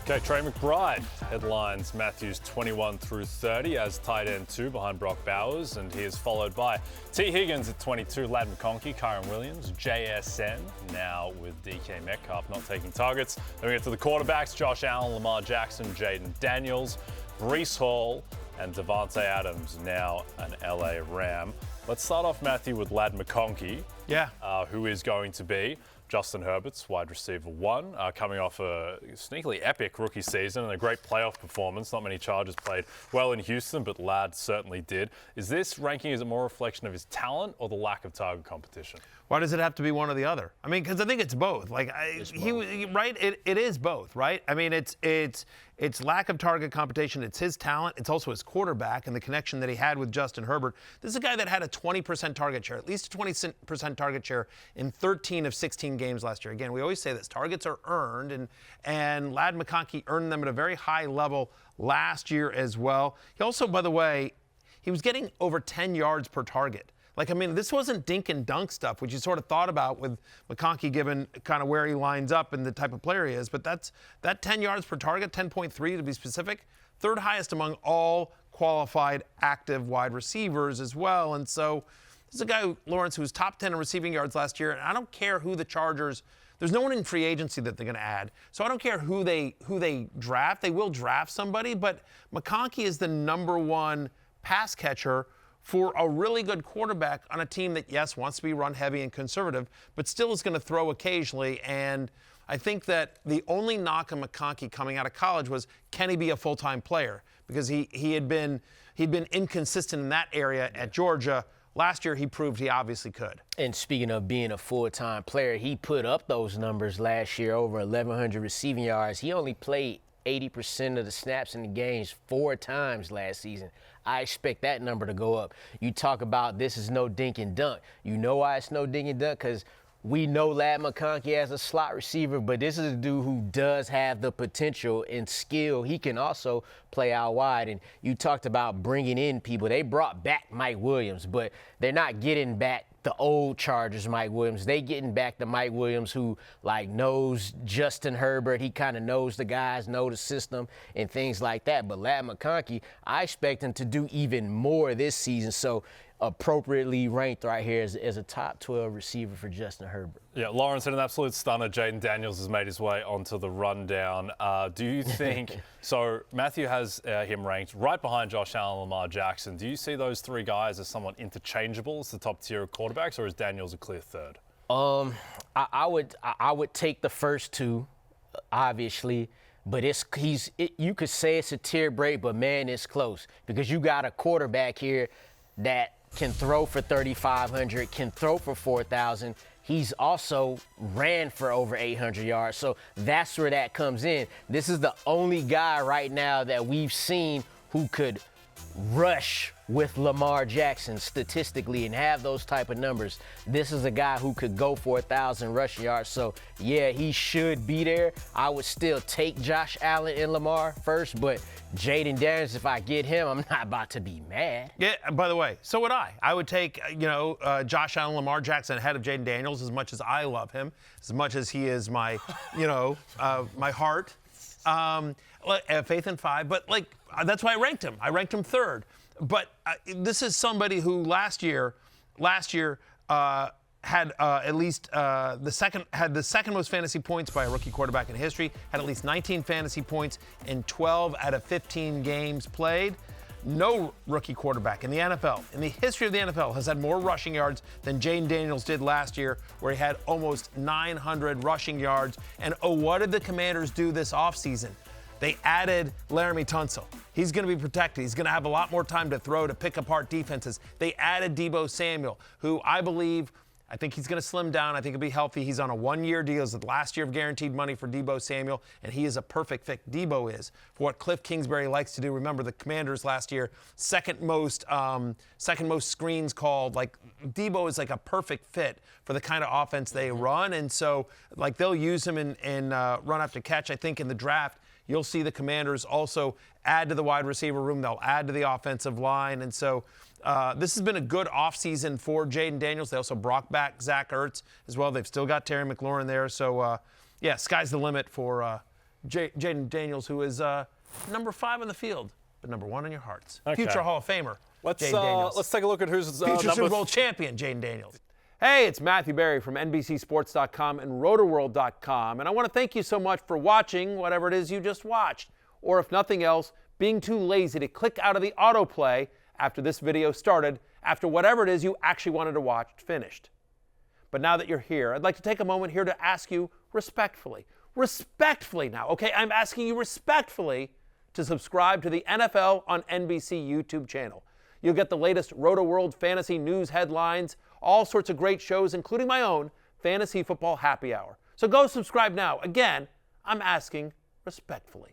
Okay, Trey McBride headlines Matthews 21 through 30 as tight end 2 behind Brock Bowers, and he is followed by T. Higgins at 22, Ladd McConkey, Kyron Williams, JSN, now with DK Metcalf not taking targets. Then we get to the quarterbacks, Josh Allen, Lamar Jackson, Jayden Daniels, Breece Hall, and Devontae Adams, now an LA Ram. Let's start off, Matthew, with Ladd McConkey, who is going to be Justin Herbert's wide receiver 1, coming off a sneakily epic rookie season and a great playoff performance. Not many Chargers played well in Houston, but Ladd certainly did. Is this ranking, is it more a reflection of his talent or the lack of target competition? Why does it have to be one or the other? I mean, because I think it's both. It is both, right? I mean, it's lack of target competition. It's his talent. It's also his quarterback and the connection that he had with Justin Herbert. This is a guy that had a 20% target share, at least a 20% target share in 13 of 16 games last year. Again, we always say this: targets are earned, and Ladd McConkey earned them at a very high level last year as well. He also, by the way, he was getting over 10 yards per target. Like, I mean, this wasn't dink and dunk stuff, which you sort of thought about with McConkey given kind of where he lines up and the type of player he is. But that 10 yards per target, 10.3 to be specific, third highest among all qualified active wide receivers as well. And so this is a guy, Lawrence, who was top 10 in receiving yards last year. And I don't care who the Chargers, there's no one in free agency that they're going to add. So I don't care who they draft. They will draft somebody. But McConkey is the number 1 pass catcher for a really good quarterback on a team that, yes, wants to be run heavy and conservative, but still is going to throw occasionally. And I think that the only knock on McConkey coming out of college was, can he be a full-time player? Because he'd been inconsistent in that area at Georgia. Last year, he proved he obviously could. And speaking of being a full-time player, he put up those numbers last year, over 1,100 receiving yards. He only played 80% of the snaps in the games 4 times last season. I expect that number to go up. You talk about this is no dink and dunk. You know why it's no dink and dunk? Because we know Ladd McConkey as a slot receiver, but this is a dude who does have the potential and skill. He can also play out wide. And you talked about bringing in people. They brought back Mike Williams, but they're not getting back the old Chargers Mike Williams. They getting back the Mike Williams who, like, knows Justin Herbert. He kind of knows the guys, know the system, and things like that. But Ladd McConkey, I expect him to do even more this season. So appropriately ranked right here as a top 12 receiver for Justin Herbert. Yeah, Lawrence, in an absolute stunner, Jayden Daniels has made his way onto the rundown. Do you think, so Matthew has him ranked right behind Josh Allen and Lamar Jackson. Do you see those 3 guys as somewhat interchangeable as the top tier of quarterbacks, or is Daniels a clear third? I would take the first 2, obviously. But you could say it's a tier break, but man, it's close because you got a quarterback here that can throw for 3,500, can throw for 4,000. He's also ran for over 800 yards. So that's where that comes in. This is the only guy right now that we've seen who could rush with Lamar Jackson statistically and have those type of numbers. This is a guy who could go for 1,000 rushing yards. So, yeah, he should be there. I would still take Josh Allen and Lamar first, but Jayden Daniels, if I get him, I'm not about to be mad. Yeah, by the way, so would I. I would take, Josh Allen, Lamar Jackson ahead of Jayden Daniels, as much as I love him, as much as he is my, my heart. Faith in 5, but that's why I ranked him. I ranked him 3rd. But this is somebody who last year had at least the second most fantasy points by a rookie quarterback in history. Had at least 19 fantasy points in 12 out of 15 games played. No rookie quarterback in the NFL, in the history of the NFL, has had more rushing yards than Jayden Daniels did last year, where he had almost 900 rushing yards. And what did the Commanders do this offseason? They added Laramie Tunsil. He's going to be protected. He's going to have a lot more time to throw, to pick apart defenses. They added Deebo Samuel, who I think he's going to slim down. I think he'll be healthy. He's on a 1-year deal. It's the last year of guaranteed money for Deebo Samuel, and he is a perfect fit. Deebo is for what Cliff Kingsbury likes to do. Remember, the Commanders last year, second most screens called. Like, Deebo is like a perfect fit for the kind of offense they run, and so they'll use him in run after catch. I think in the draft, you'll see the Commanders also add to the wide receiver room. They'll add to the offensive line. And so this has been a good offseason for Jayden Daniels. They also brought back Zach Ertz as well. They've still got Terry McLaurin there. So, sky's the limit for Jayden Daniels, who is number 5 on the field, but number 1 in your hearts. Okay. Future Hall of Famer, Let's Daniels. take a look at who's Future Super Bowl champion, Jayden Daniels. Hey, it's Matthew Berry from NBCSports.com and RotoWorld.com, and I want to thank you so much for watching whatever it is you just watched, or if nothing else, being too lazy to click out of the autoplay after this video started, after whatever it is you actually wanted to watch finished. But now that you're here, I'd like to take a moment here to ask you respectfully now, okay? I'm asking you respectfully to subscribe to the NFL on NBC YouTube channel. You'll get the latest Roto-World fantasy news headlines, all sorts of great shows, including my own Fantasy Football Happy Hour. So go subscribe now. Again, I'm asking respectfully.